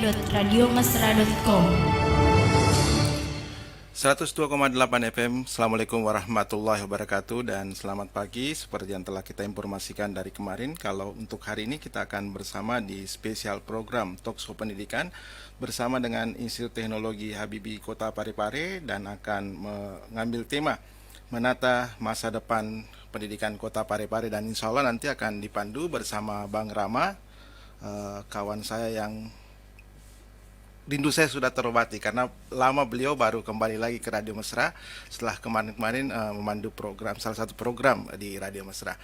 www.radiomesra.com. 102,8 FM. Assalamualaikum warahmatullahi wabarakatuh dan selamat pagi. Seperti yang telah kita informasikan dari kemarin, kalau untuk hari ini kita akan bersama di spesial program Talkshow Pendidikan bersama dengan Institut Teknologi Habibie Kota Parepare dan akan mengambil tema menata masa depan pendidikan Kota Parepare, dan insya Allah nanti akan dipandu bersama Bang Rama, kawan saya yang rindu saya sudah terobati karena lama beliau baru kembali lagi ke Radio Mesra setelah kemarin-kemarin memandu program, salah satu program di Radio Mesra.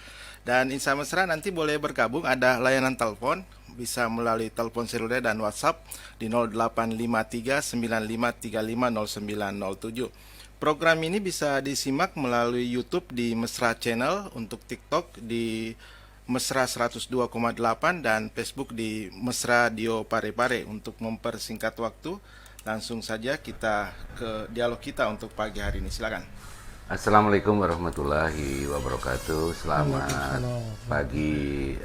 Dan Insa Mesra nanti boleh bergabung, ada layanan telepon, bisa melalui telepon seluler dan WhatsApp di 0853 95350907. Program ini bisa disimak melalui YouTube di Mesra Channel, untuk TikTok di Mesra 102,8 dan Facebook di Mesra Dio Parepare. Untuk mempersingkat waktu, langsung saja kita ke dialog kita untuk pagi hari ini. Silakan. Assalamualaikum warahmatullahi wabarakatuh. Selamat pagi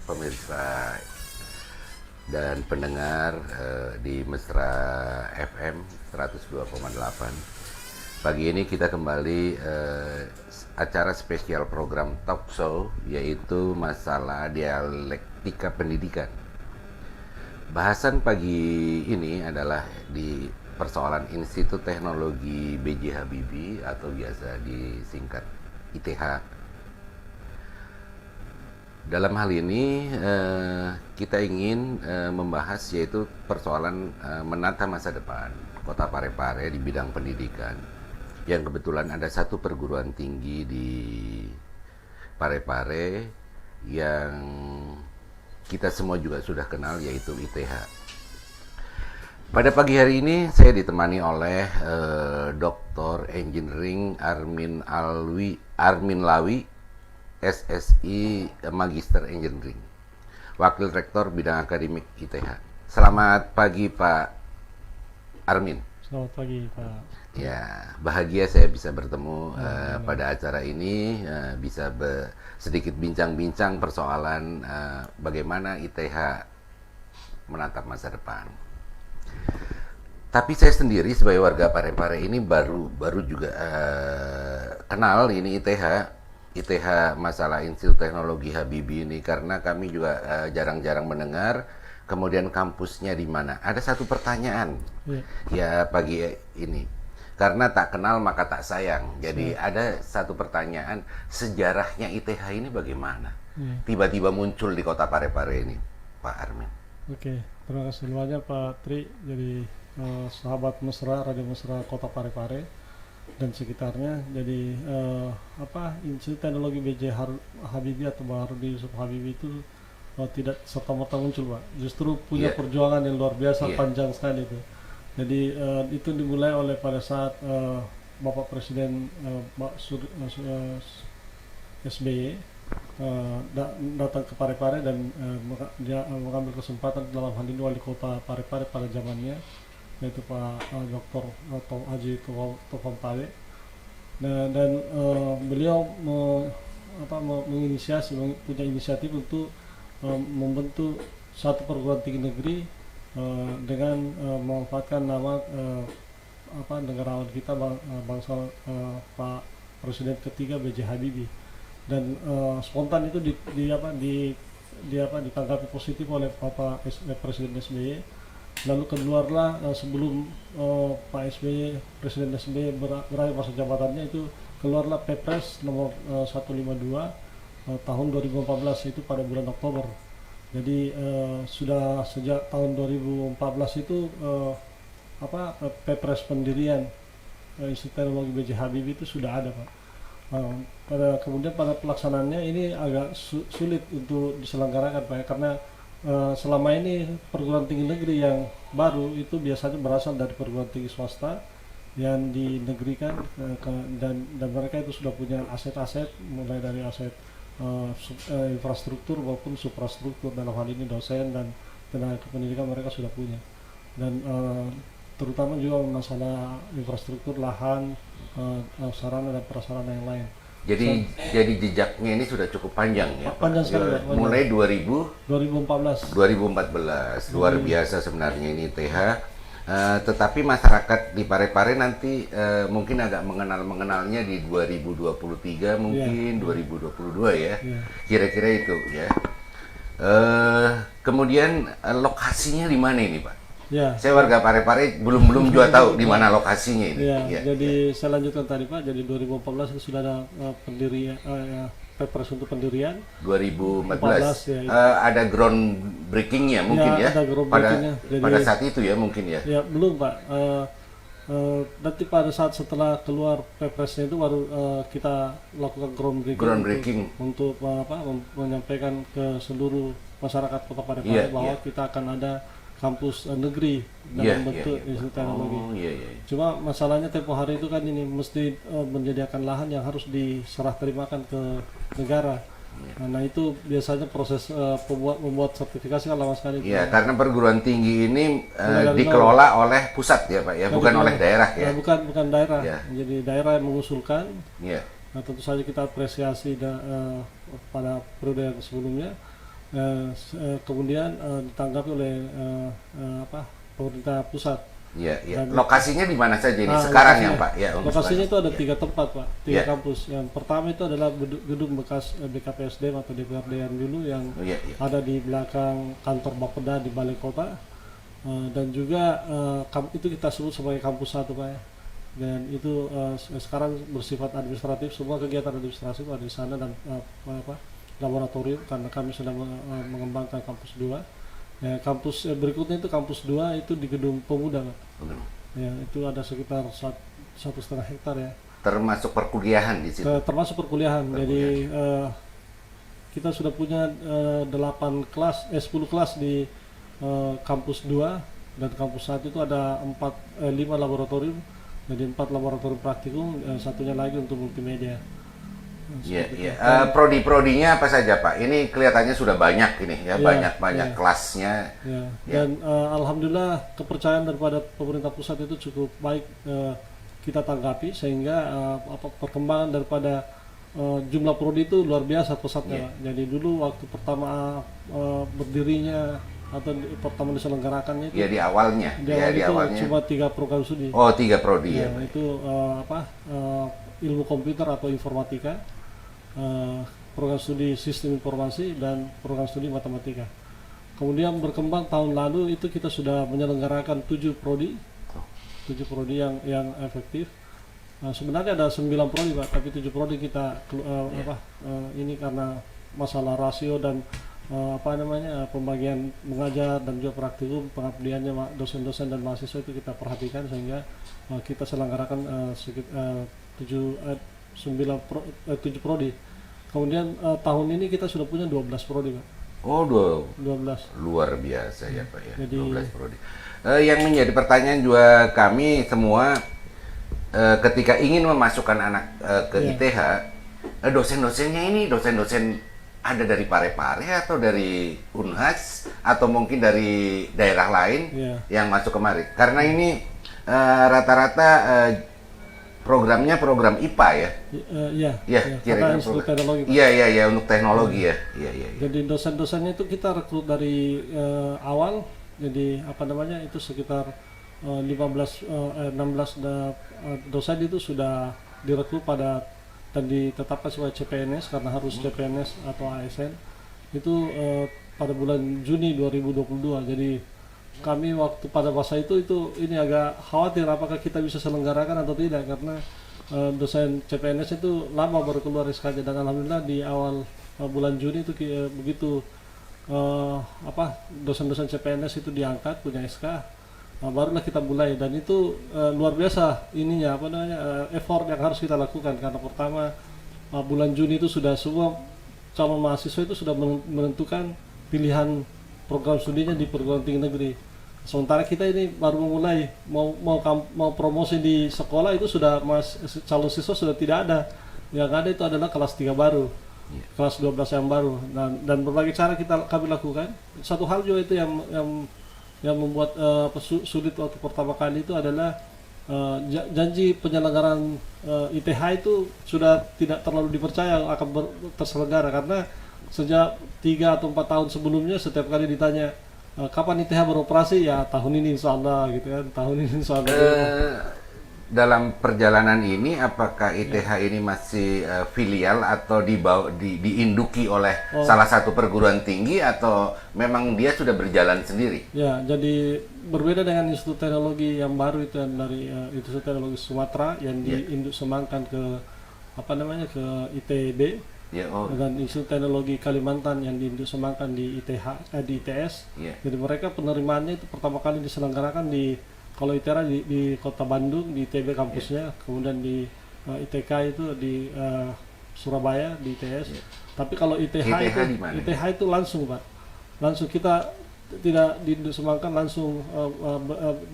pemirsa dan pendengar di Mesra FM 102,8. Pagi ini kita kembali acara spesial program talk show, yaitu masalah dialektika pendidikan. Bahasan pagi ini adalah di persoalan Institut Teknologi B.J. Habibie atau biasa disingkat ITH. Dalam hal ini kita ingin membahas yaitu persoalan menata masa depan Kota Parepare di bidang pendidikan, yang kebetulan ada satu perguruan tinggi di Parepare yang kita semua juga sudah kenal, yaitu ITH. Pada pagi hari ini saya ditemani oleh Dr. Engineering Armin Lawi, SSI Magister Engineering, Wakil Rektor Bidang Akademik ITH. Selamat pagi Pak Armin. Selamat pagi Pak. Ya, bahagia saya bisa bertemu pada acara ini, bisa sedikit bincang-bincang persoalan bagaimana ITH menatap masa depan. Tapi saya sendiri sebagai warga Parepare ini baru juga kenal ini ITH masalah Institut Teknologi Habibie ini, karena kami juga jarang-jarang mendengar. Kemudian kampusnya di mana? Ada satu pertanyaan ya pagi ini. Karena tak kenal maka tak sayang. Jadi ada satu pertanyaan, sejarahnya ITH ini bagaimana? Tiba-tiba muncul di Kota Parepare ini, Pak Armin. Oke, terima kasih banyak Pak Tri. Jadi sahabat Mesra, Radio Mesra Kota Parepare dan sekitarnya. Jadi Institut Teknologi B.J. Habibie atau Bang Rudi Yusuf Habibie itu tidak serta-merta muncul, Pak. Justru punya perjuangan yang luar biasa, panjang sekali itu. Jadi itu dimulai oleh pada saat Bapak Presiden SBY datang ke Parepare dan dia mengambil kesempatan dalam hal ini wali kota Parepare pada zamannya, yaitu Pak Dr. Haji Taufan Pale. Dan beliau menginisiasi, punya inisiatif untuk membentuk satu perguruan tinggi negeri dengan memanfaatkan nama negarawan kita bangsa Pak Presiden ketiga B.J. Habibie, dan spontan itu ditanggapi positif oleh Bapak Presiden SBY. Lalu keluarlah sebelum Pak SBY, Presiden SBY berakhir masa jabatannya, itu keluarlah Perpres nomor 152 tahun 2014 itu pada bulan Oktober. Jadi sudah sejak tahun 2014 itu Perpres pendirian Institut Teknologi B.J. Habibie itu sudah ada, Pak. Kemudian pada pelaksanaannya ini agak sulit untuk diselenggarakan, Pak, karena selama ini perguruan tinggi negeri yang baru itu biasanya berasal dari perguruan tinggi swasta yang dinegrikan, dan mereka itu sudah punya aset-aset, mulai dari aset infrastruktur maupun suprastruktur. Dalam hal ini dosen dan tenaga kependidikan mereka sudah punya, dan terutama juga masalah infrastruktur, lahan, sarana dan prasarana yang lain. Jadi jejaknya ini sudah cukup panjang ya, Pak. Panjang sekali, Pak, panjang. Mulai 2014. 2014, luar biasa sebenarnya ini ITH. Tetapi masyarakat di Parepare nanti mungkin agak mengenalnya di 2023 mungkin 2022 ya. Kira-kira itu ya. Kemudian lokasinya di mana ini, Pak? Ya. Saya warga Parepare belum juga tahu di mana lokasinya ini. Ya, Ya. jadi saya lanjutkan tadi Pak. Jadi 2014 itu sudah ada pendirian Pepres untuk pendirian. 2014 ya, itu. ada ground breakingnya mungkin ya, ada ground pada breakingnya. Jadi- pada saat itu ya mungkin ya. Ya belum Pak. Nanti pada saat setelah keluar Pepresnya itu baru kita lakukan Groundbreaking. untuk menyampaikan ke seluruh masyarakat Kota Parepare Iya, bahwa iya. kita akan ada kampus negeri Iya, dalam bentuk iya. institut teknologi. Oh iya iya. Cuma masalahnya tempo hari itu kan ini mesti menyediakan lahan yang harus diserah terimakan ke negara. Nah itu biasanya proses membuat sertifikasi kan lama sekali. Iya, karena perguruan tinggi ini Mulai dari dikelola oleh pusat ya Pak ya, bukan oleh daerah ya. Bukan daerah. Ya. Jadi daerah yang mengusulkan. Iya. Nah, tentu saja kita apresiasi pada periode yang sebelumnya. Kemudian ditanggapi oleh pemerintah pusat. Iya, iya. Dan- Lokasinya di mana saja ini sekarang lokasinya- yang Pak ya? untuk Lokasinya itu sekarang. ada 3 tempat Pak, 3 Ya. kampus. Yang pertama itu adalah gedung bekas BKPSDM atau DPRD yang dulu yang Oh, iya, iya. ada di belakang kantor Bapeda di Balai Kota. Dan juga itu kita sebut sebagai kampus 1 Pak ya. Dan itu sekarang bersifat administratif, semua kegiatan administratif ada di sana dan laboratorium karena kami sedang mengembangkan kampus 2. Ya, kampus berikutnya itu kampus 2 itu di Gedung Pemuda Pak. Ya, itu ada sekitar 1,5 hektar ya. Termasuk perkuliahan di situ. Termasuk perkuliahan. Jadi kita sudah punya 10 kelas di kampus 2 dan kampus 1 itu ada 5 laboratorium. Jadi 4 laboratorium praktikum, satunya lagi untuk multimedia. Iya, iya. Prodi-prodinya apa saja Pak? Ini kelihatannya sudah banyak ini ya, Iya, banyak iya. kelasnya. Ya, dan alhamdulillah kepercayaan daripada pemerintah pusat itu cukup baik kita tanggapi sehingga perkembangan daripada jumlah prodi itu luar biasa pesatnya. Pak. Jadi dulu waktu pertama berdirinya atau pertama diselenggarakannya itu Ya di awalnya. di Ya awal di itu awalnya. cuma 3 program studi. Oh, 3 prodi ya. Ya, itu ilmu komputer atau informatika, program studi sistem informasi dan program studi matematika. Kemudian berkembang tahun lalu itu kita sudah menyelenggarakan 7 prodi yang efektif. Sebenarnya ada 9 prodi Pak, tapi 7 prodi kita ini karena masalah rasio dan pembagian mengajar dan juga praktikum pengabdiannya dosen-dosen dan mahasiswa itu kita perhatikan sehingga kita selenggarakan sekitar 7 prodi. Kemudian tahun ini kita sudah punya 12 prodi Pak. Oh, 12. luar biasa ya Pak ya. Jadi- 12 prodi. Yang menjadi pertanyaan juga kami semua ketika ingin memasukkan anak ke Iya. ITH, dosen-dosennya ini dosen-dosen ada dari Parepare atau dari Unhas atau mungkin dari daerah lain Iya. yang masuk kemari. Karena ini rata-rata programnya program IPA ya. Iya. Iya, Karena kira-kira Institut Teknologi Pak. Iya untuk teknologi ya. Iya. Jadi dosen-dosennya itu kita rekrut dari awal. Jadi itu sekitar 16 dosen itu sudah direkrut dan ditetapkan sebagai CPNS karena harus CPNS atau ASN itu pada bulan Juni 2022. Jadi kami waktu pada masa itu ini agak khawatir apakah kita bisa selenggarakan atau tidak karena dosen CPNS itu lama baru keluar SK-nya dan alhamdulillah di awal bulan Juni itu begitu dosen-dosen CPNS itu diangkat punya SK, barulah kita mulai dan itu luar biasa ininya effort yang harus kita lakukan karena pertama bulan Juni itu sudah semua calon mahasiswa itu sudah menentukan pilihan program studinya di perguruan tinggi negeri. Sementara kita ini baru memulai mau promosi di sekolah itu sudah calon siswa sudah tidak ada. Yang ada itu adalah kelas 3 baru. Kelas 12 yang baru dan berbagai cara kami lakukan. Satu hal juga itu yang membuat sulit waktu pertama kali itu adalah janji penyelenggaraan ITH itu sudah tidak terlalu dipercaya akan terselenggara, karena sejak 3 atau 4 tahun sebelumnya setiap kali ditanya kapan ITH beroperasi, ya tahun ini insya Allah gitu kan, tahun ini insya Allah. Dalam perjalanan ini, apakah ITH ini masih filial atau diinduki oleh salah satu perguruan tinggi, atau memang dia sudah berjalan sendiri? Ya, jadi berbeda dengan Institut Teknologi yang baru itu, yang dari Institut Teknologi Sumatera yang diinduk semangkan ke ke ITB, dan Institut Teknologi Kalimantan yang diinduk semangkan di di ITS. Jadi mereka penerimaannya itu pertama kali diselenggarakan kalau ITERA di Kota Bandung, di ITB kampusnya, kemudian di ITK itu di Surabaya, di ITS. Tapi kalau ITH itu langsung, Pak. Langsung kita tidak disemangatkan, langsung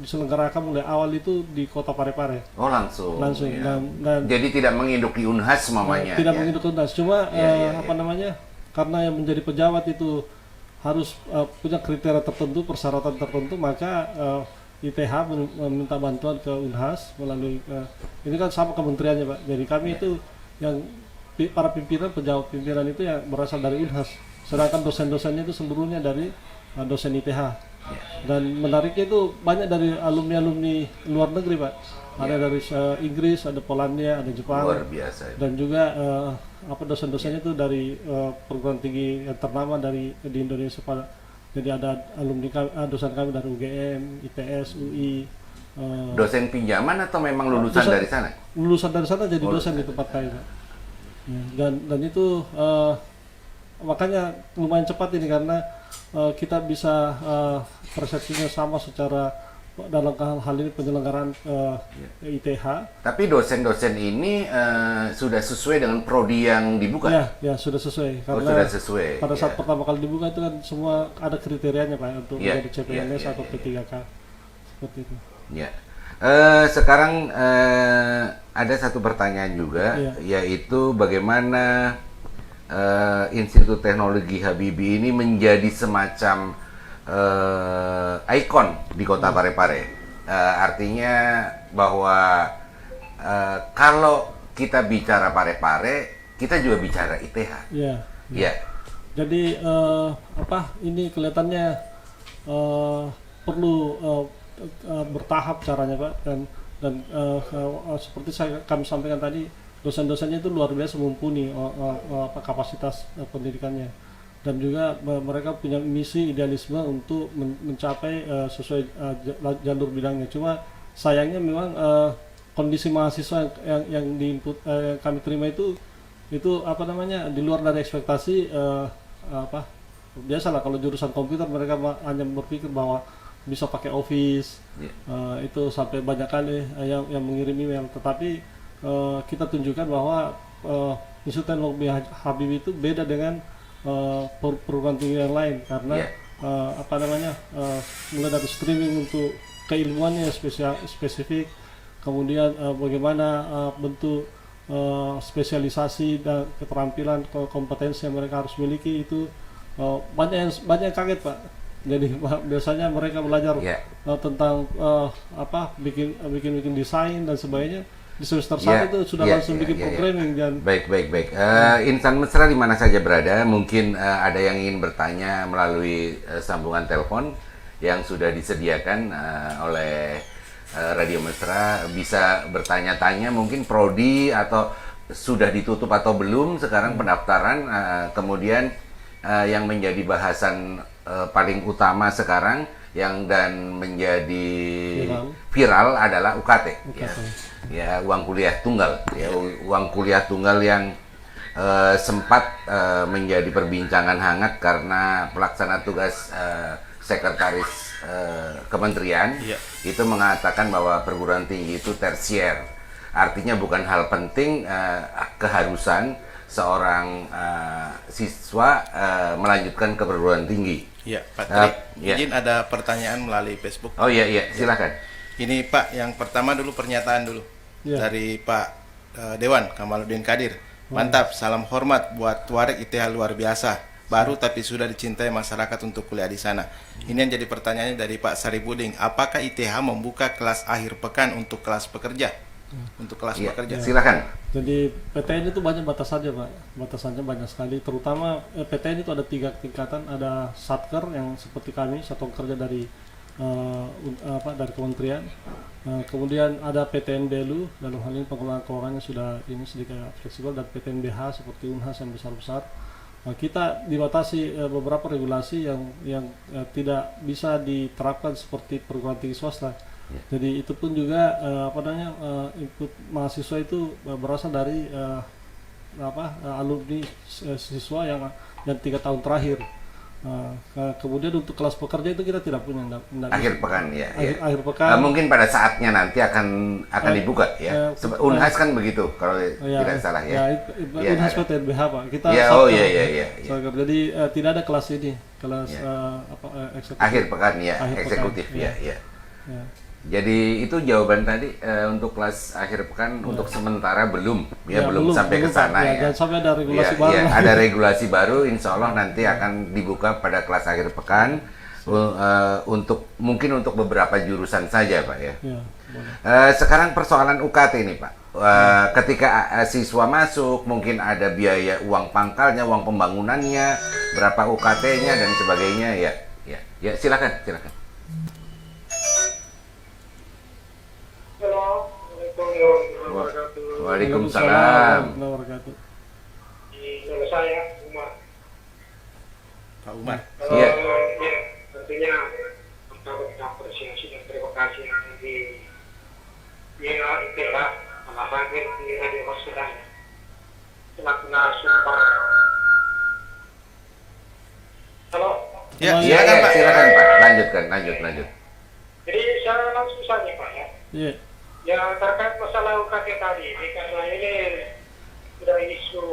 diselenggarakan mulai awal itu di Kota Parepare. Oh, langsung. Langsung. Ya. Dan jadi tidak menginduk di Unhas mamanya. Tidak menginduk Unhas. Cuma karena yang menjadi pejabat itu harus punya kriteria tertentu, persyaratan tertentu, maka ITH meminta bantuan ke Unhas melalui ini kan sama kementeriannya, Pak. Jadi kami itu yang para pejabat pimpinan itu yang berasal dari Unhas, sedangkan dosen-dosennya itu seluruhnya dari dosen ITH. Dan menariknya itu banyak dari alumni luar negeri, Pak. Ada dari Inggris, ada Polandia, ada Jepang. Luar biasa. Dan juga dosen-dosennya itu dari perguruan tinggi yang ternama di Indonesia, Pak. Jadi ada dosen kami dari UGM, ITS, UI. Dosen pinjaman atau memang lulusan dari sana? Lulusan dari sana jadi dosen di tempat kami, Pak. Ya, dan itu makanya lumayan cepat ini, karena kita bisa persepsinya sama secara dalam hal ini penyelenggaraan ITH. Tapi dosen-dosen ini sudah sesuai dengan prodi yang dibuka? Ya, sudah sesuai. Karena sudah sesuai. Pada saat pertama kali dibuka itu kan semua ada kriterianya, Pak, untuk menjadi CPNS atau P3K. Seperti itu. Ya. Sekarang ada satu pertanyaan juga, yaitu bagaimana Institut Teknologi Habibie ini menjadi semacam ikon di Kota Parepare. Artinya bahwa kalau kita bicara Parepare, kita juga bicara ITH. Iya. Jadi ini kelihatannya perlu bertahap caranya, Pak, dan seperti kami sampaikan tadi, dosen-dosennya itu luar biasa mumpuni kapasitas pendidikannya. Dan juga mereka punya misi idealisme untuk mencapai sesuai jalur bidangnya. Cuma sayangnya memang kondisi mahasiswa yang kami terima itu di luar dari ekspektasi. Biasalah kalau jurusan komputer mereka hanya berpikir bahwa bisa pakai Office, itu sampai banyak kali yang mengirim email. Tetapi kita tunjukkan bahwa Institut Teknologi Habibie itu beda dengan perguruan tinggi yang lain, karena mulai dari streaming untuk keilmuannya spesifik, kemudian bagaimana bentuk spesialisasi dan keterampilan kompetensi yang mereka harus miliki itu banyak yang kaget, Pak. Jadi biasanya mereka belajar tentang bikin desain dan sebagainya. Di semester 1 itu sudah langsung bikin programming. Dan baik. Insan Mesra di mana saja berada, mungkin ada yang ingin bertanya melalui sambungan telepon yang sudah disediakan oleh Radio Mesra, bisa bertanya-tanya, mungkin prodi atau sudah ditutup atau belum sekarang pendaftaran, kemudian yang menjadi bahasan paling utama sekarang dan menjadi viral adalah UKT. Ya, uang kuliah tunggal, uang kuliah tunggal yang sempat menjadi perbincangan hangat karena pelaksana tugas sekretaris kementerian itu mengatakan bahwa perguruan tinggi itu tersier, artinya bukan hal penting, keharusan seorang siswa melanjutkan ke perguruan tinggi. Ya, Pak Tri, izin ada pertanyaan melalui Facebook. Oh iya, silakan. Ini Pak, yang pertama dulu pernyataan dulu dari Pak Dewan Kamaluddin Kadir. Mantap, salam hormat buat Tuareg ITH luar biasa. baru tapi sudah dicintai masyarakat untuk kuliah di sana. Ini yang jadi pertanyaannya dari Pak Saripudin, apakah ITH membuka kelas akhir pekan untuk kelas pekerja? Untuk kelas Iya, pekerja. silakan. Jadi PTN itu banyak batasannya Pak, batasannya banyak sekali. Terutama PTN itu ada 3 tingkatan, ada satker yang seperti kami, satuan kerja dari dari kementerian. Kemudian ada PTN Belu, dalam hal ini pengelolaan keuangannya sudah ini sedikit fleksibel, dan PTN BH seperti Unhas yang besar-besar. Kita dibatasi beberapa regulasi yang tidak bisa diterapkan seperti perguruan tinggi swasta. Jadi itu pun juga input mahasiswa itu berasal dari alumni siswa yang 3 tahun terakhir. Kemudian untuk kelas pekerja itu kita tidak punya Akhir pekan ya. akhir pekan. Mungkin pada saatnya nanti akan dibuka ya. Unhas kan begitu kalau tidak salah ya. Unhas PTNBH Pak. Kita iya. Jadi tidak ada kelas ini, kelas eksekutif. Akhir pekan ya, eksekutif ya. Jadi itu jawaban tadi untuk kelas akhir pekan untuk sementara belum sampai ke sana ya. Dan sampai ada regulasi baru. Ya, ada regulasi baru, insya Allah nanti akan dibuka pada kelas akhir pekan mungkin untuk beberapa jurusan saja Pak ya. Boleh. Sekarang persoalan UKT ini Pak. Ketika siswa masuk mungkin ada biaya uang pangkalnya, uang pembangunannya, berapa UKT-nya dan sebagainya ya. Ya silakan. Waalaikumsalam. Nama saya Umar. Pak Umar. Iya. Tentunya pertama kita apresiasi dan terima kasih yang di ITH telah hadir di Radio Masyarakat selaku narasumber. Halo. Silakan Pak. Lanjut. Jadi saya langsung saja Pak ya. Iya. Ya terkait masalah UKT tadi ini, karena ini sudah isu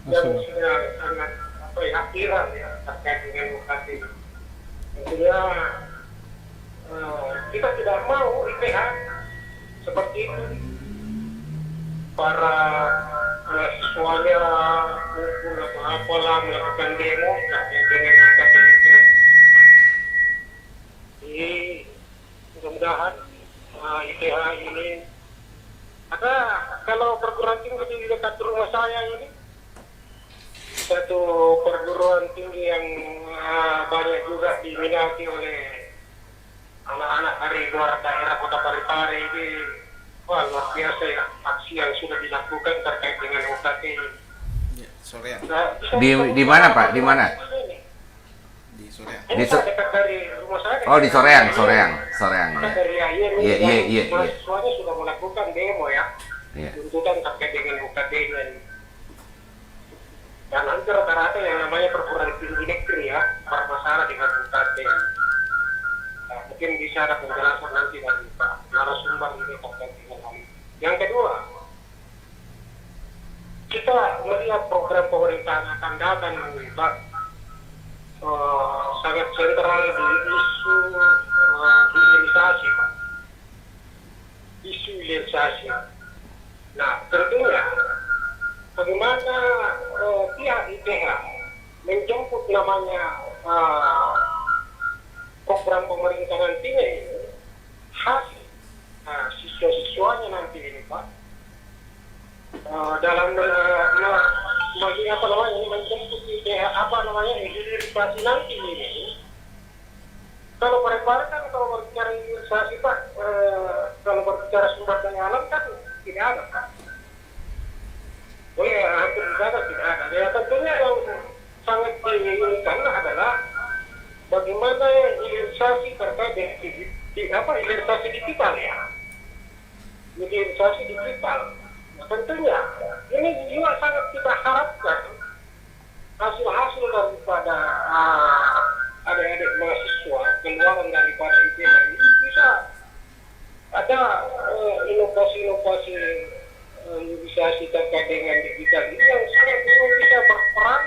yang sudah sangat viral ya terkait dengan UKT. Tentunya kita tidak mau IPH seperti itu. Para mahasiswanya maupun apalah melakukan demo terkait dengan UKT itu. Jadi mudah-mudahan ITH ini ada, kalau perguruan tinggi di dekat rumah saya ini satu perguruan tinggi yang banyak juga diminati oleh anak-anak dari luar daerah Kota Parepare ini. Wah, luar biasa ya aksi yang sudah dilakukan terkait dengan UKT ini. Ya, Soreang. Di mana Pak? Di mana? Di Soreang. Ini dekat dari rumah saya. Oh, di Soreang. Dekat dari akhir ini Iya. mahasiswanya sudah melakukan demo ya. Iya. Tuntutan terkait dengan UKT ini. Dan hampir rata-rata yang namanya perguruan tinggi negeri ya bermasalah dengan UKT. Nah, mungkin bisa ada penjelasan nanti dari Pak narasumber ini terkait dengan hal ini. Yang kedua, kita melihat program pemerintahan akan datang Pak, sangat sentral di isu hilirisasi Pak. Isu hilirisasi. Nah, tentunya bagaimana pihak ITH menjemput namanya program pemerintahan ini hasil siswa-siswanya nanti ini Pak, dalam menjemput ITH hilirisasi nanti ini. Kalau Parepare kan kalau berbicara hilirisasi Pak, kalau berbicara sumber daya alam kan tidak ada Pak. Hampir tidak ada. Ya tentunya yang sangat diinginkan adalah bagaimana hilirisasi terkait hilirisasi digital ya. Hilirisasi digital. Nah, tentunya ini juga sangat kita harapkan hasil-hasil daripada adik-adik mahasiswa keluaran daripada ITH ini bisa ada inovasi-inovasi hilirisasi terkait dengan digital ini yang sangat bisa berperan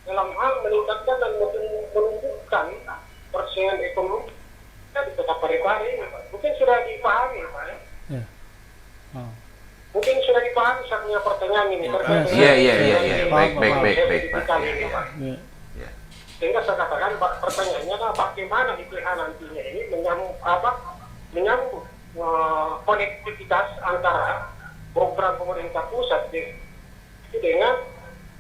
dalam hal meningkatkan dan menumbuhkan persaingan ekonomi di Kota Parepare ini Pak. Mungkin sudah dipahami Pak ya. Mungkin sudah dipahami saya punya pertanyaan ini. Iya. Baik, Pak. Kali ini, Pak. Ya. Ya. Sehingga saya katakan pertanyaannya adalah bagaimana ITH nantinya ini menyambung konektivitas antara program pemerintah pusat dengan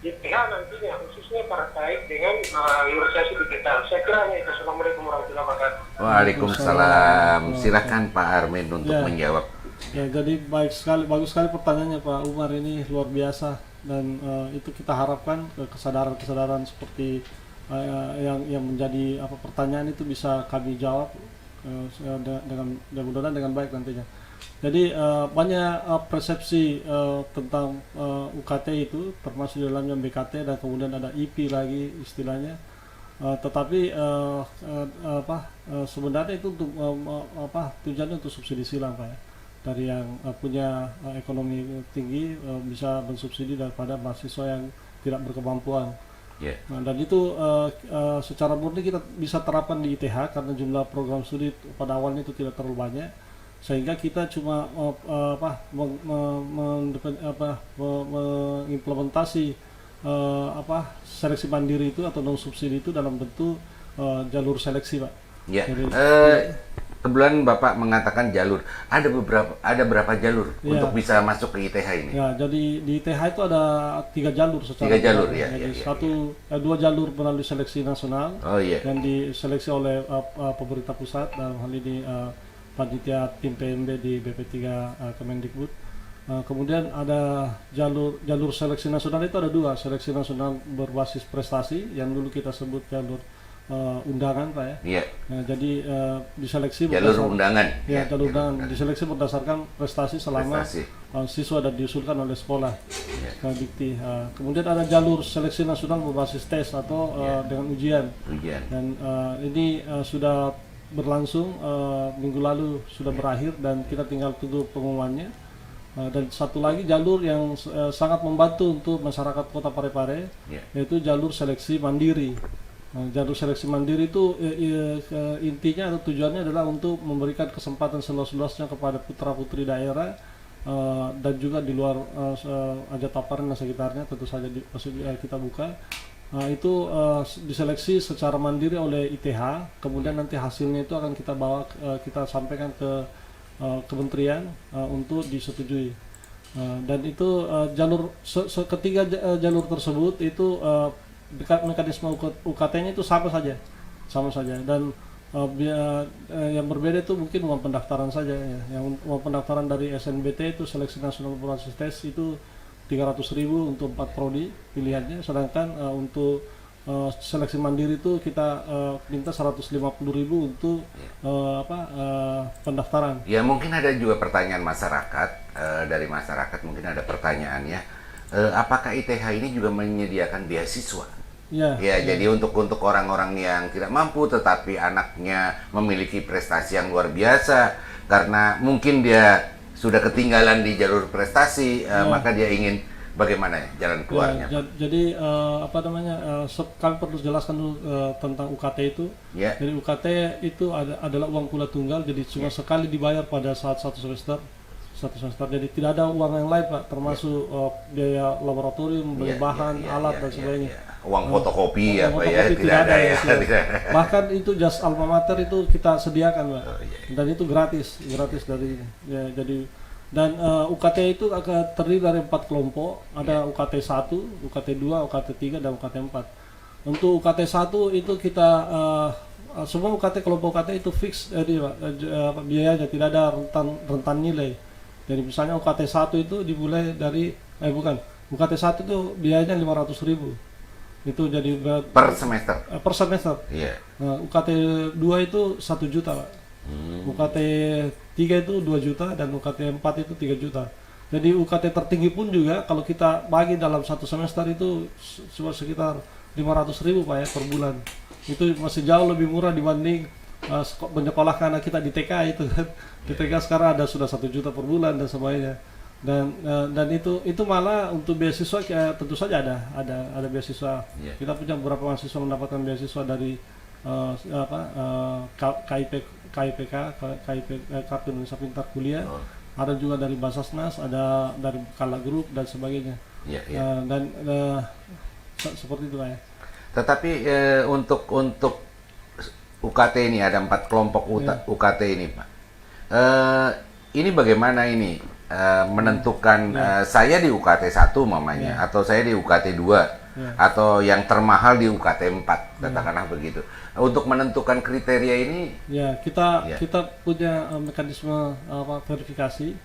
ITH nantinya, khususnya terkait dengan hilirisasi digital. Saya kira itu. Assalamualaikum warahmatullahi wabarakatuh. Waalaikumsalam. Silakan Pak Armin untuk Ya. menjawab. Ya, jadi bagus sekali pertanyaannya Pak Umar, ini luar biasa, dan itu kita harapkan kesadaran seperti yang menjadi pertanyaan itu bisa kami jawab dengan mudah-mudahan dengan baik nantinya. Jadi banyak persepsi tentang UKT itu, termasuk di dalamnya BKT dan kemudian ada IP lagi istilahnya. Tetapi sebenarnya itu untuk tujuannya untuk subsidi silang Pak ya. Dari yang punya ekonomi tinggi bisa mensubsidi daripada mahasiswa yang tidak berkemampuan. Ya. Nah, dan itu secara murni kita bisa terapkan di ITH karena jumlah program studi pada awalnya itu tidak terlalu banyak, sehingga kita cuma mengimplementasi seleksi mandiri itu atau non subsidi itu dalam bentuk jalur seleksi Pak. Ya. Jadi, Kebetulan Bapak mengatakan jalur. Ada berapa jalur Ya. untuk bisa masuk ke ITH ini? Ya, jadi di ITH itu ada 3 jalur secara 3 jalur, umum. ya, Jadi ya, 2 jalur melalui seleksi nasional Oh iya. yang diseleksi oleh pemerintah pusat, dalam hal ini panitia tim PMB di BP3 Kemendikbud. Kemudian ada jalur seleksi nasional itu ada 2, seleksi nasional berbasis prestasi yang dulu kita sebut jalur undangan Pak ya. Iya. Nah, jadi diseleksi Jalur undangan. Ya, jalur jalur undangan diseleksi berdasarkan prestasi selama Prestasi. siswa dan diusulkan oleh sekolah Ya. ke Dikti. Kemudian ada jalur seleksi nasional berbasis tes atau dengan ujian. Ujian. Dan ini sudah berlangsung minggu lalu sudah berakhir dan kita tinggal tunggu pengumumannya. Dan satu lagi jalur yang sangat membantu untuk masyarakat Kota Parepare, Ya. yaitu jalur seleksi mandiri. Jalur seleksi mandiri itu intinya atau tujuannya adalah untuk memberikan kesempatan seluas-luasnya kepada putra-putri daerah dan juga di luar Ajataparan dan sekitarnya, tentu saja kita buka. Itu diseleksi secara mandiri oleh ITH, kemudian nanti hasilnya itu akan kita bawa, kita sampaikan ke kementerian untuk disetujui. Dan itu ketiga jalur tersebut itu mekanisme UKT-nya itu sama saja, dan yang berbeda itu mungkin uang pendaftaran saja ya. Yang uang pendaftaran dari SNBT itu seleksi nasional berbasis tes itu 300.000 untuk 4 prodi pilihannya, sedangkan untuk seleksi mandiri itu kita minta 150.000 untuk pendaftaran. Ya, mungkin ada juga pertanyaan masyarakat, dari masyarakat mungkin ada pertanyaannya, apakah ITH ini juga menyediakan beasiswa? Ya, Jadi untuk orang-orang yang tidak mampu tetapi anaknya memiliki prestasi yang luar biasa, karena mungkin dia sudah ketinggalan di jalur prestasi, maka dia ingin bagaimana jalan keluarnya? Jadi kami perlu jelaskan dulu tentang UKT itu. Ya. Jadi UKT itu adalah uang kuliah tunggal, jadi cuma sekali dibayar pada saat satu semester. Jadi tidak ada uang yang lain Pak, termasuk biaya laboratorium, beli bahan, alat dan sebagainya. Uang fotokopi Uang apa ya, fotokopi tidak ada ya. tidak. Bahkan itu jas alma mater itu kita sediakan Pak. Dan itu gratis dari ya, jadi. Dan UKT itu akan terdiri dari 4 kelompok, ada UKT 1, UKT 2, UKT 3, dan UKT 4. Untuk UKT 1 itu kita semua UKT kelompok UKT itu fix biayanya, tidak ada rentan nilai. Jadi misalnya UKT 1 itu dimulai dari UKT 1 itu biayanya 500.000. Itu jadi Per semester. Per semester. Iya. UKT 2 itu 1 juta Pak. UKT 3 itu 2 juta dan UKT 4 itu 3 juta. Jadi UKT tertinggi pun juga kalau kita bagi dalam satu semester itu cuma sekitar 500.000 Pak ya per bulan. Itu masih jauh lebih murah dibanding menyekolahkan anak kita di TK itu kan. Di TK sekarang sudah 1 juta per bulan dan sebagainya. Dan itu malah untuk beasiswa tentu saja ada beasiswa. Kita punya beberapa mahasiswa mendapatkan beasiswa dari KIPK, Kartu Indonesia Pintar Kuliah. ada juga dari Basasnas, ada dari Kala Group dan sebagainya. Ya, ya. Dan seperti itu Pak ya. Tetapi untuk UKT ini ada 4 kelompok UKT ini, Pak. Ini bagaimana ini menentukan saya di UKT 1 mamanya atau saya di UKT 2 atau yang termahal di UKT 4 katakanlah begitu. Untuk menentukan kriteria ini kita punya mekanisme verifikasi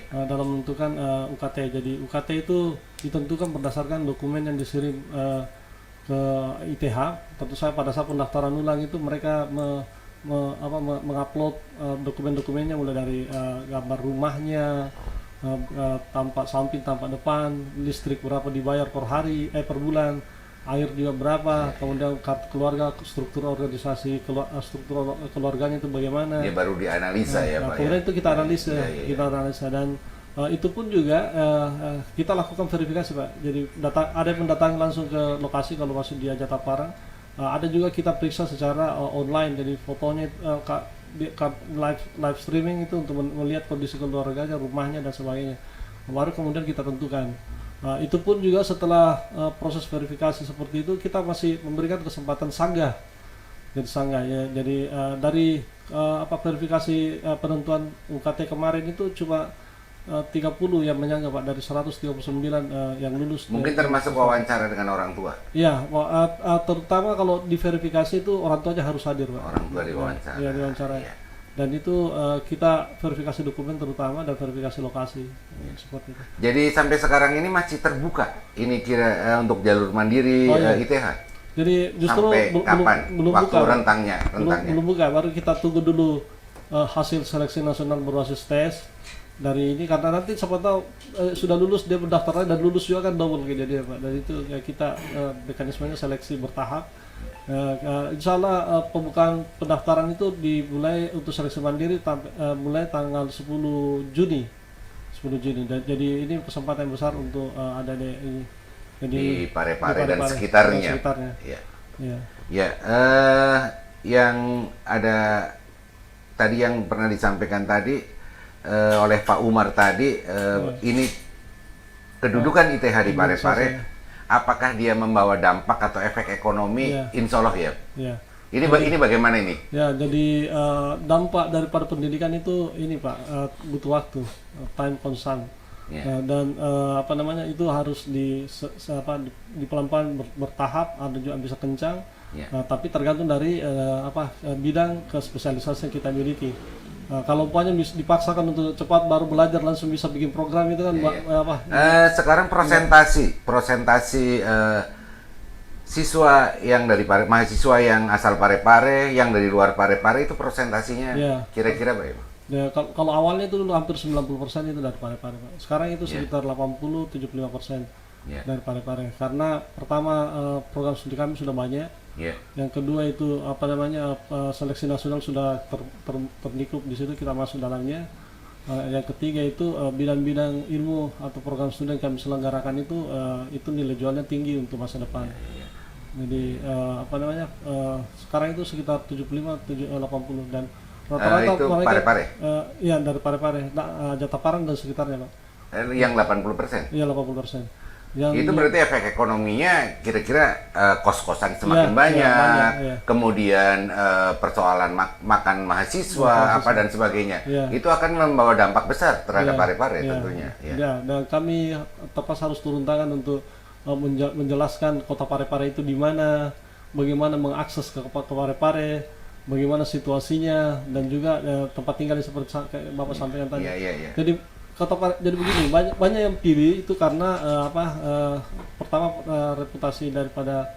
dalam menentukan UKT. Jadi UKT itu ditentukan berdasarkan dokumen yang dikirim ke ITH. Tentu saja pada saat pendaftaran ulang itu mereka mengupload dokumen-dokumennya mulai dari gambar rumahnya, tampak samping, tampak depan, listrik berapa dibayar per hari, per bulan, air juga berapa, kemudian kartu keluarga, struktur organisasi struktur keluarganya itu bagaimana. Dia baru dianalisa Pak. Kemudian itu kita analisa dan itu pun juga kita lakukan verifikasi Pak. Jadi ada yang mendatangi langsung ke lokasi kalau masih di Jataparang. Ada juga kita periksa secara online, jadi fotonya live streaming itu untuk melihat kondisi keluarganya, rumahnya dan sebagainya. Baru kemudian kita tentukan. Itu pun juga setelah proses verifikasi seperti itu kita masih memberikan kesempatan sanggah. Jadi dari verifikasi penentuan UKT kemarin itu cuma 30 yang menyanggah Pak dari 139 yang lulus. Mungkin termasuk wawancara dengan orang tua. Iya, terutama kalau diverifikasi itu orang tuanya harus hadir Pak. Orang tua diwawancara. Iya, diwawancara. Ya. Dan itu kita verifikasi dokumen terutama dan verifikasi lokasi seperti itu. Jadi sampai sekarang ini masih terbuka ini untuk jalur mandiri ITH. Jadi justru belum waktu buka rentangnya. Belum buka, baru kita tunggu dulu hasil seleksi nasional berbasis tes dari ini, karena nanti siapa tahu sudah lulus dia mendaftarnya dan lulus juga kan double jadi Pak. Dan itu kita mekanismenya seleksi bertahap. Insya Allah pembukaan pendaftaran itu dimulai untuk seleksi mandiri mulai tanggal 10 Juni. Dan jadi ini kesempatan yang besar untuk ada di Parepare dan sekitarnya. Yang ada tadi yang pernah disampaikan tadi oleh Pak Umar tadi, ini kedudukan ITH di Parepare, apakah dia membawa dampak atau efek ekonomi? Insya Allah ya. Ini bagaimana ini? Ya, jadi dampak daripada pendidikan itu ini Pak butuh waktu, time concern. Dan itu harus di pelan-pelan bertahap, ada juga bisa kencang. Tapi tergantung dari bidang kespesialisasi yang kita miliki. Kalau umpamanya dipaksakan untuk cepat baru belajar langsung bisa bikin program itu kan sekarang prosentasi siswa yang dari mahasiswa yang asal Parepare, yang dari luar Parepare itu prosentasinya kira-kira bagaimana? Ya, kalau awalnya itu dulu hampir 90% itu dari Parepare Pak. Sekarang itu sekitar 80-75% dari Parepare. Karena pertama program studi kami sudah banyak. Yang kedua itu seleksi nasional sudah terlingkup di situ, kita masuk dalamnya. Yang ketiga itu bidang-bidang ilmu atau program studi yang kami selenggarakan itu nilai jualnya tinggi untuk masa depan. Jadi sekarang itu sekitar 75-80 dan rata-rata itu mereka Parepare? Dari Parepare, Jataparang dan sekitarnya Pak. Yang 80%? Iya, 80%. Itu berarti efek ekonominya kira-kira kos-kosan semakin banyak, kemudian persoalan makan mahasiswa dan sebagainya. Itu akan membawa dampak besar terhadap Parepare tentunya. Dan kami terpaksa harus turun tangan untuk menjelaskan kota Parepare itu di mana, bagaimana mengakses ke Parepare, bagaimana situasinya, dan juga tempat tinggalnya seperti Bapak sampaikan tadi. Jadi begini, banyak yang pilih itu karena pertama reputasi daripada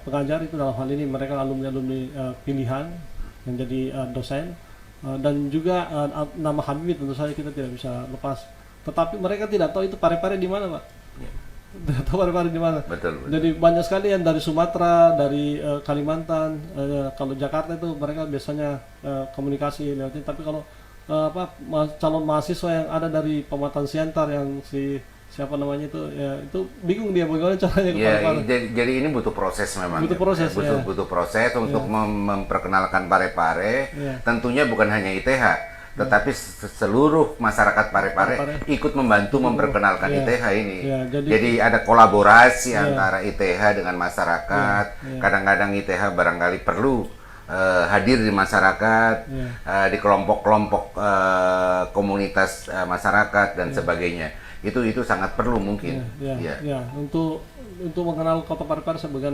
pengajar itu dalam hal ini mereka alumni pilihan yang jadi dosen, dan juga nama Habib tentu saja kita tidak bisa lepas. Tetapi mereka tidak tahu itu Parepare di mana Pak. Tidak tahu Parepare di mana. Betul. Jadi banyak sekali yang dari Sumatera, dari Kalimantan, kalau Jakarta itu mereka biasanya komunikasi lewat ini. Tapi kalau calon mahasiswa yang ada dari Pematang Siantar yang siapa namanya itu bingung dia bagaimana caranya ke Parepare. Jadi ini butuh proses memang. Butuh proses untuk memperkenalkan Parepare. Tentunya bukan hanya ITH, tetapi seluruh masyarakat Parepare ikut membantu memperkenalkan Ya. ITH ini. Ya, jadi ada kolaborasi antara ITH dengan masyarakat. Ya. Kadang-kadang ITH barangkali perlu hadir di masyarakat, di kelompok-kelompok komunitas masyarakat dan sebagainya. Itu sangat perlu mungkin. Ya. Untuk mengenal Kota Parepare sebagai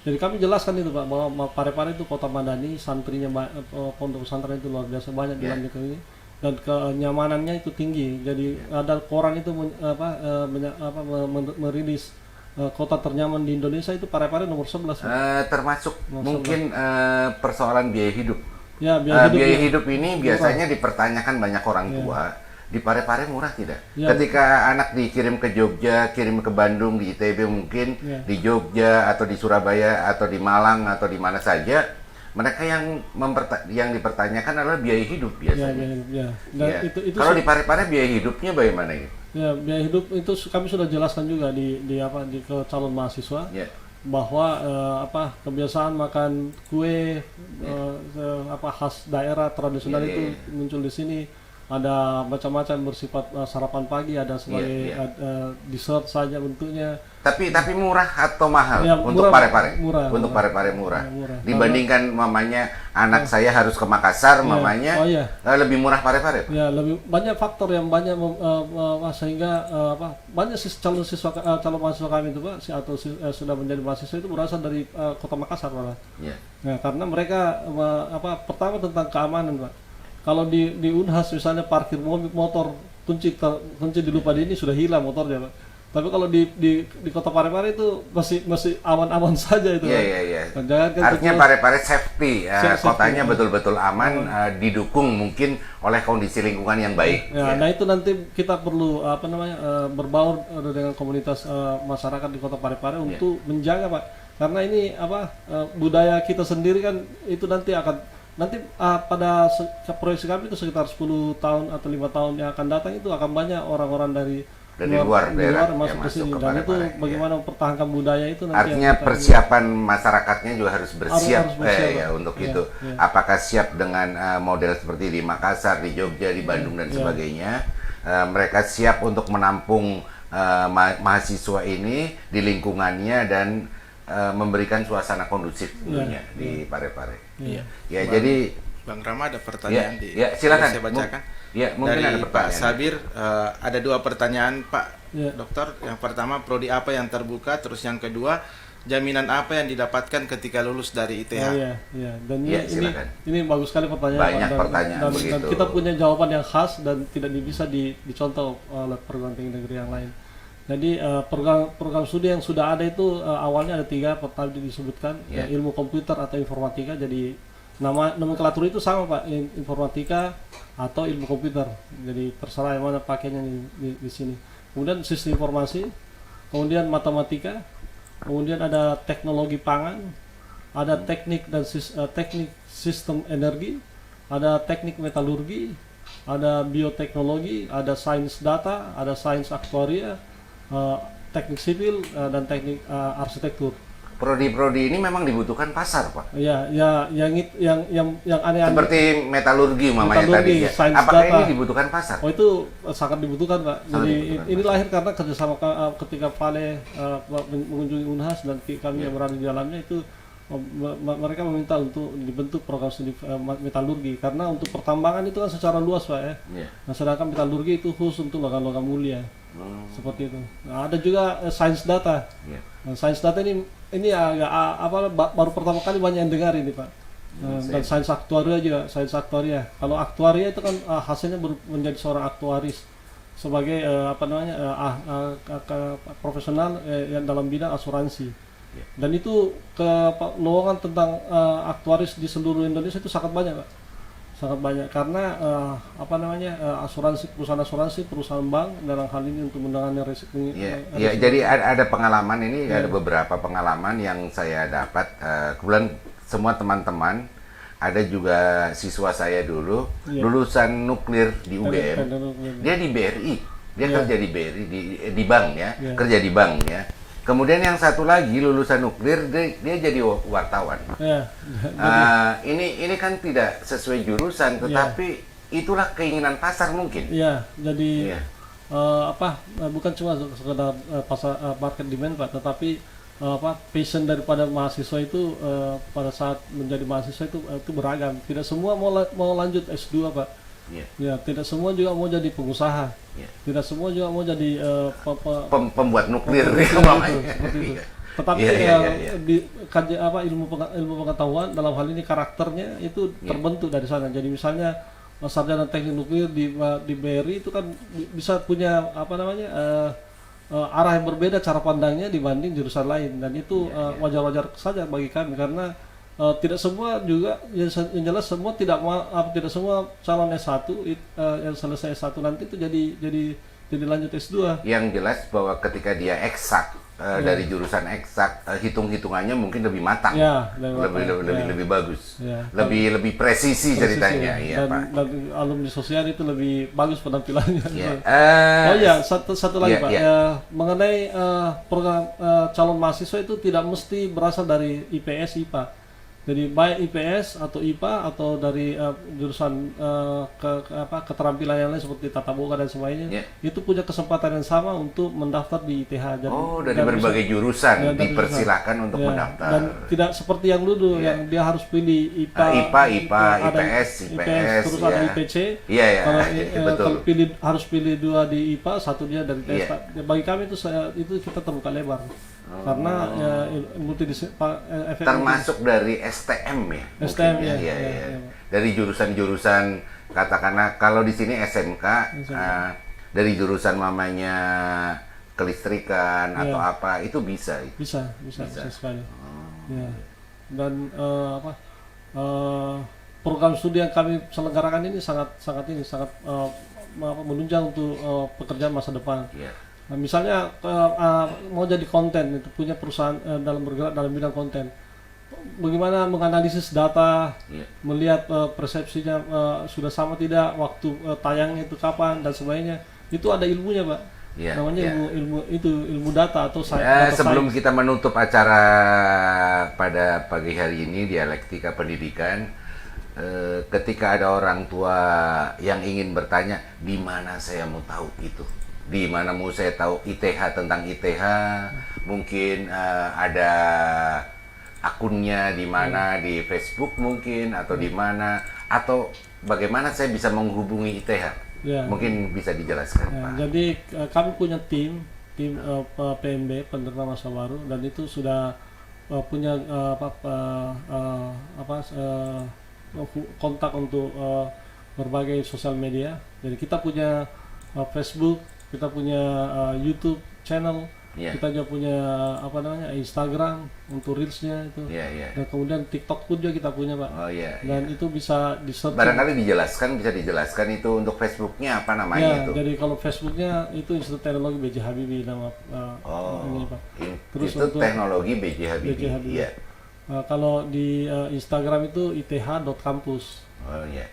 jadi kami jelaskan itu Pak, bahwa Parepare itu kota madani, santrinya pondok pesantren itu luar biasa banyak di dalam ini, dan kenyamanannya itu tinggi. Jadi ada koran itu merilis kota ternyaman di Indonesia itu Parepare nomor 11. Termasuk mungkin persoalan biaya hidup. Ya, biaya hidup ini biasanya dipertanyakan banyak orang tua. Di Parepare murah tidak? Ya. Ketika anak dikirim ke Jogja, kirim ke Bandung, di ITB mungkin, di Jogja atau di Surabaya atau di Malang atau di mana saja, mereka yang dipertanyakan adalah biaya hidup biasanya. Itu kalau di Parepare biaya hidupnya bagaimana gitu? Ya, biaya hidup itu kami sudah jelaskan juga di ke calon mahasiswa. Bahwa kebiasaan makan kue khas daerah tradisional itu muncul di sini. Ada macam-macam bersifat sarapan pagi, ada sebagai dessert saja bentuknya. Tapi murah atau mahal untuk Parepare? Untuk Parepare murah. Dibandingkan mamanya anak saya harus ke Makassar, mamanya lebih murah Parepare. Ya, lebih banyak faktor yang banyak sehingga banyak calon mahasiswa kami itu Pak atau sudah menjadi mahasiswa itu berasal dari Kota Makassar malah. Nah, karena mereka pertama tentang keamanan Pak. Kalau di Unhas misalnya parkir motor kunci dilupa di ini sudah hilang motornya Pak. Tapi kalau di Kota Parepare itu masih aman-aman saja itu. Iya. Artinya Parepare safety, kotanya betul-betul aman, didukung mungkin oleh kondisi lingkungan yang baik. Nah itu nanti kita perlu berbaur dengan komunitas masyarakat di Kota Parepare untuk menjaga Pak. Karena ini budaya kita sendiri kan itu nanti pada proyeksi kami itu sekitar 10 tahun atau 5 tahun yang akan datang itu akan banyak orang-orang dari luar daerah masuk ke sini, dan itu bagaimana mempertahankan budaya itu nanti. Artinya persiapan masyarakatnya juga harus bersiap, untuk itu. Apakah siap dengan model seperti di Makassar, di Jogja, di Bandung dan sebagainya? Mereka siap untuk menampung mahasiswa ini di lingkungannya dan memberikan suasana kondusif tentunya di Parepare. Jadi Bang Rama ada pertanyaan silakan. Saya bacakan. Mungkin dari ada pertanyaan. Pak Sabir, ada 2 pertanyaan Pak Dokter. Yang pertama, prodi apa yang terbuka? Terus yang kedua, jaminan apa yang didapatkan ketika lulus dari ITH? Dan ini bagus sekali pertanyaan. Banyak pertanyaan begitu. Dan kita punya jawaban yang khas dan tidak bisa dicontoh oleh perguruan tinggi negeri yang lain. Jadi program studi yang sudah ada itu awalnya ada 3, pertama disebutkan ilmu komputer atau informatika. Jadi nomenklatur itu sama Pak, informatika atau ilmu komputer. Jadi terserah yang mana pakainya di sini. Kemudian sistem informasi, kemudian matematika, kemudian ada teknologi pangan, ada teknik sistem energi, ada teknik metalurgi, ada bioteknologi, ada sains data, ada sains aktuaria, teknik sipil dan teknik arsitektur. Prodi-prodi ini memang dibutuhkan pasar, Pak. Yang aneh-aneh. Seperti metalurgi tadi. Apakah ini dibutuhkan pasar? Oh, itu sangat dibutuhkan, Pak. Jadi ini lahir karena kerjasama ketika Vale mengunjungi Unhas dan kami yang berada di dalamnya itu mereka meminta untuk dibentuk program studi metalurgi karena untuk pertambangan itu kan secara luas Pak Nah, sedangkan metalurgi itu khusus untuk logam-logam mulia seperti itu. Nah, ada juga sains data. Nah, sains data ini baru pertama kali banyak yang dengar ini Pak. Dan sains aktuaria juga, sains aktuaria. Kalau aktuaria itu kan hasilnya menjadi seorang aktuaris sebagai profesional yang dalam bidang asuransi. Dan itu lowongan tentang aktuaris di seluruh Indonesia itu sangat banyak Pak. Sangat banyak karena perusahaan asuransi, perusahaan bank dalam hal ini untuk menangani risiko. Jadi ada pengalaman ini, ada beberapa pengalaman yang saya dapat. Kebetulan semua teman-teman, ada juga siswa saya dulu lulusan nuklir di UGM. Dia di BRI, dia kerja di BRI di bank kerja di bank Kemudian yang satu lagi lulusan nuklir, dia jadi wartawan. Ya, Ini kan tidak sesuai jurusan, tetapi itulah keinginan pasar mungkin. ya, jadi Iya. bukan cuma sekedar pasar market demand Pak, tetapi passion daripada mahasiswa itu pada saat menjadi mahasiswa itu beragam. Tidak semua mau lanjut S2 Pak. Iya. Ya, tidak semua juga mau jadi pengusaha. Iya. Tidak semua juga mau jadi Pembuat nuklir seperti itu. Iya. Tetapi Iya, iya, iya. ilmu pengetahuan dalam hal ini karakternya itu terbentuk dari sana. Jadi misalnya sarjana teknik nuklir di BRI itu kan bisa punya arah yang berbeda cara pandangnya dibanding jurusan lain, dan itu wajar-wajar saja bagi kami karena tidak semua juga yang jelas semua tidak semua calon S1 yang selesai S1 nanti itu jadi lanjut S2. Yang jelas bahwa ketika dia eksak dari jurusan eksak, hitung-hitungannya mungkin lebih matang, Ya, lebih bagus, Ya. lebih presisi ceritanya, iya dan, Pak. dan alumni sosial itu lebih bagus penampilannya. Iya. Oh ya, satu lagi Iya, Pak, iya. mengenai program calon mahasiswa itu tidak mesti berasal dari IPS IPA. Jadi baik IPS atau IPA atau dari jurusan keterampilan yang lain seperti tata boga dan sebagainya, Iya. itu punya kesempatan yang sama untuk mendaftar di ITH. Dari berbagai jurusan dari dipersilahkan untuk mendaftar. Dan tidak seperti yang dulu yang dia harus pilih IPA, ada IPS, terus ya. ada IPC. Iya, ya. Kalau harus pilih 2 di IPA, satunya dari TS. Iya. Bagi kami itu kita terbuka lebar. Karena efek Termasuk dari STM ya. STM, mungkin, ya. Dari jurusan-jurusan, katakanlah kalau di sini SMK, dari jurusan mamanya kelistrikan atau apa itu bisa. bisa sekali. Ya. Dan program studi yang kami selenggarakan ini sangat menunjang untuk pekerjaan masa depan. Iya. Nah, misalnya mau jadi konten, itu punya perusahaan bergerak dalam bidang konten. Bagaimana menganalisis data, melihat persepsinya sudah sama tidak, waktu tayangnya itu kapan dan sebagainya. Itu ada ilmunya, Pak. Namanya ilmu data atau data sebelum science. kita menutup acara pada pagi hari ini dialektika pendidikan, ketika ada orang tua yang ingin bertanya, di mana saya mau tahu itu? Di mana mau saya tahu ITH tentang ITH? Mungkin ada akunnya di mana, di Facebook mungkin, atau di mana, atau bagaimana saya bisa menghubungi ITH? Ya. Mungkin bisa dijelaskan, Pak. Jadi kami punya tim PMB penerima masa baru, dan itu sudah punya kontak untuk berbagai sosial media. Jadi kita punya Facebook, kita punya YouTube channel, kita juga punya Instagram untuk reelsnya itu, dan kemudian TikTok pun juga kita punya, Pak. Dan itu bisa di-search. Barangkali bisa dijelaskan itu untuk Facebooknya apa namanya itu? Jadi kalau Facebooknya itu Institut Teknologi B.J. Habibie nama ini, Pak. Terus Institut untuk Teknologi B.J. Habibie. Iya. Kalau di Instagram itu ith.campus.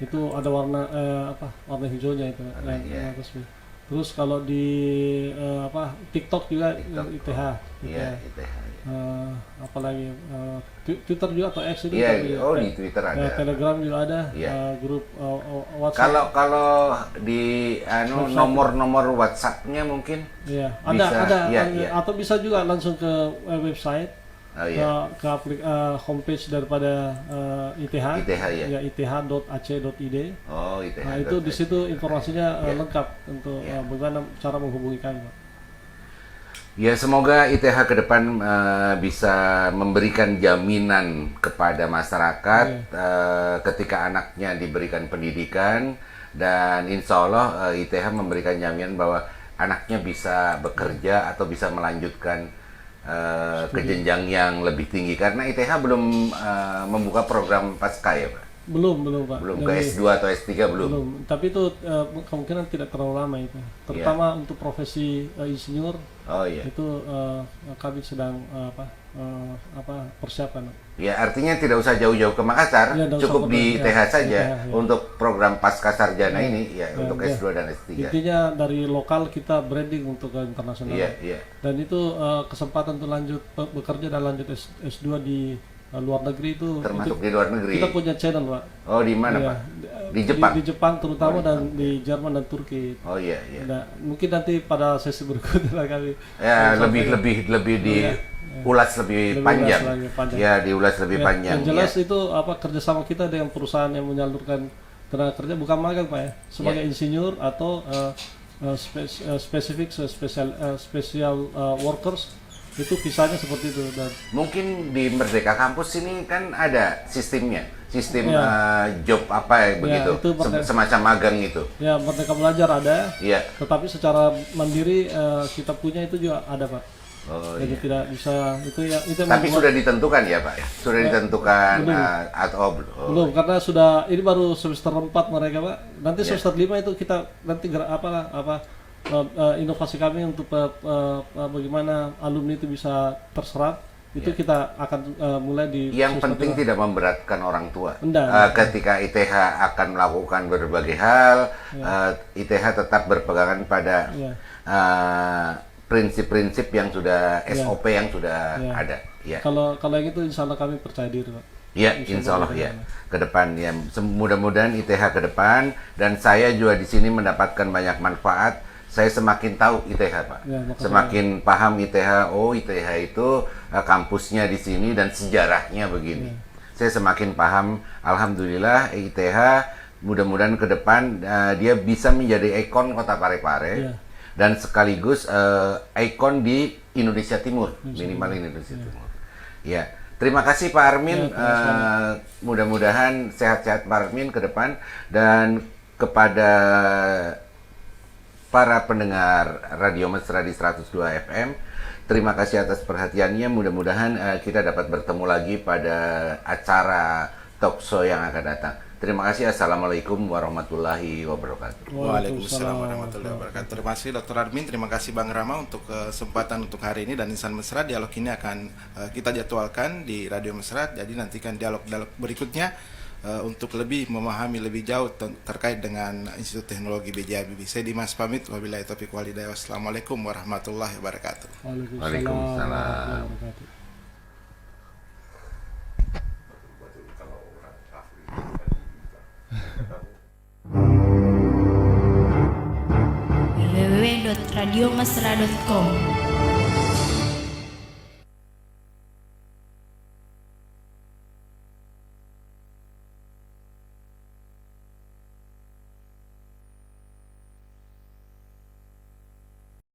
Itu ada warna hijaunya itu yang resmi. Terus kalau di TikTok juga ITH. ITH. Apalagi Twitter juga atau X itu. Di Twitter ada. Telegram juga ada. Grup WhatsApp. Kalau di nomor WhatsApp-nya mungkin. Ada. Atau bisa juga langsung ke website. Ke homepage daripada ITH, ith.ac.id. Itu di situ informasinya lengkap untuk bagaimana cara menghubungi kami, Pak. Ya, semoga ITH ke depan bisa memberikan jaminan kepada masyarakat ketika anaknya diberikan pendidikan, dan insya Allah ITH memberikan jaminan bahwa anaknya bisa bekerja atau bisa melanjutkan ke jenjang yang lebih tinggi, karena ITH belum membuka program pasca ya, Pak. Belum Pak. Belum ke Jadi, S2 atau S3 belum? belum. Tapi itu kemungkinan tidak terlalu lama itu. Terutama untuk profesi insinyur Oh iya. itu kami sedang persiapan. Ya artinya tidak usah jauh-jauh ke Makassar, Ya, nggak cukup usah di ke- ITH ya, saja ITH, ya. untuk program pasca sarjana ini ya, Ya, untuk ya. S2 dan S3. Intinya dari lokal kita branding untuk ke internasional. Iya, iya. Dan itu kesempatan untuk lanjut bekerja dan lanjut S2 di luar negeri itu Termasuk itu di luar negeri. kita punya channel, Pak. Oh, di mana, Iya. Pak? Di Jepang. Di Jepang terutama Oh, di dan Jepang. di Jerman dan Turki. Oh iya, iya. Nah, mungkin nanti pada sesi berikutnya kami Ya, kami lebih diulas lebih Lebih panjang. ulas lagi, panjang. Ya, diulas lebih Ya, panjang. yang jelas ya. itu Ya. kerjasama kita dengan perusahaan yang menyalurkan tenaga kerja bukan magang, Pak ya, sebagai insinyur atau special workers, itu kisahnya seperti itu. Dan Mungkin di Merdeka Kampus ini kan ada sistemnya, sistem Ya. job apa ya, begitu, itu Merdeka- semacam magang itu. ya, Merdeka Belajar ada, Iya. tetapi secara mandiri kita punya itu juga ada, Pak. Oh, Jadi iya. tidak bisa itu yang Tapi membuat- sudah ditentukan ya, Pak? Sudah ditentukan belum. atau belum? Oh, belum, karena sudah ini baru semester 4 mereka, Pak. Nanti Ya. semester 5 itu kita nanti inovasi kami untuk bagaimana alumni itu bisa terserap. Itu kita akan mulai di Yang semester penting 5. tidak memberatkan orang tua. Enggak. Ketika ITH akan melakukan berbagai hal, ITH tetap berpegangan pada Ya. prinsip-prinsip yang sudah Ya. SOP yang sudah Ya. ada. Ya. Kalau yang itu insya Allah kami percaya diri, Pak. Ya, insya Allah ya. Ke depan ya, mudah-mudahan ITH ke depan, dan saya juga di sini mendapatkan banyak manfaat. Saya semakin tahu ITH, Pak. Ya, makasih, Semakin paham ITH. Oh, ITH itu kampusnya di sini dan sejarahnya begini. Saya semakin paham. Alhamdulillah ITH mudah-mudahan ke depan dia bisa menjadi ikon Kota Parepare. Ya. Dan sekaligus ikon di Indonesia Timur, minimal Indonesia Timur. Ya, terima kasih Pak Armin. Ya, Mudah-mudahan sehat-sehat Pak Armin ke depan, dan kepada para pendengar Radio Mesra di 102 FM, terima kasih atas perhatiannya. Mudah-mudahan kita dapat bertemu lagi pada acara talk show yang akan datang. Terima kasih. Assalamualaikum warahmatullahi wabarakatuh. Waalaikumsalam warahmatullahi wabarakatuh. Terima kasih Dr. Armin, terima kasih Bang Rama untuk kesempatan untuk hari ini, dan Insan Mesra dialog ini akan kita jadwalkan di Radio Mesra. Jadi nantikan dialog-dialog berikutnya untuk lebih memahami lebih jauh terkait dengan Institut Teknologi B.J. Habibie. Saya Dimas pamit, wabillahi taufiq wal hidayah. Wassalamualaikum warahmatullahi wabarakatuh. Waalaikumsalam. warahmatullahi wabarakatuh. www.radiomesra.com